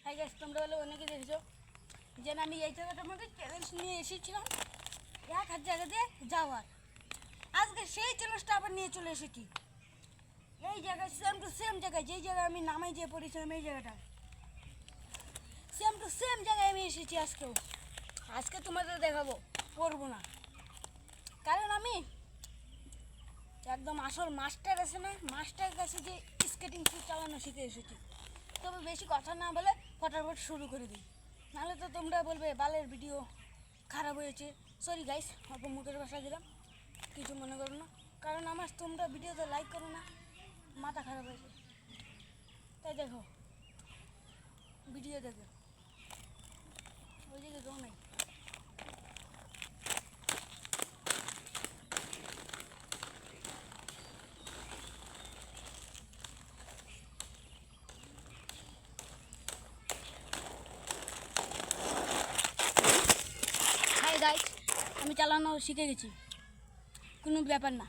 Hi guys, তোমরা বলে অনেকে দেখেছো যে আমি এই জায়গাটার মধ্যে চ্যালেঞ্জ নিয়ে এসেছিলাম 1000 জায়গা দিয়ে যাওয়ার। আজকে সেই চ্যালেঞ্জটা আবার নিয়ে চলে এসেছি এই জায়গায়, সেম টু সেম জায়গায়, যেই জায়গায় আমি নামাই যেয়ে পড়েছিলাম এই জায়গাটা, সেম টু সেম জায়গায় আমি এসেছি আজকেও। আজকে তোমাদের দেখাবো, পড়বো না, কারণ আমি একদম আসল মাস্টার আছে না, মাস্টারের কাছে যে স্কেটিং চালানো শিখে এসেছি। তবে বেশি কথা না বলে ফটাফট শুরু করে দিই, নাহলে তো তোমরা বলবে বালের ভিডিও খারাপ হয়েছে। সরি গাইস, অল্প মুখের ভাষা দিলাম, কিছু মনে করো না, কারণ আমার তোমরা ভিডিওতে লাইক করো না, মাথা খারাপ হয়েছে। তাই দেখো, ভিডিও দেখো, ওই দিকে কেউ নাই। হাই গাইস, আমি চালানো শিখে গেছি, কোনো ব্যাপার না।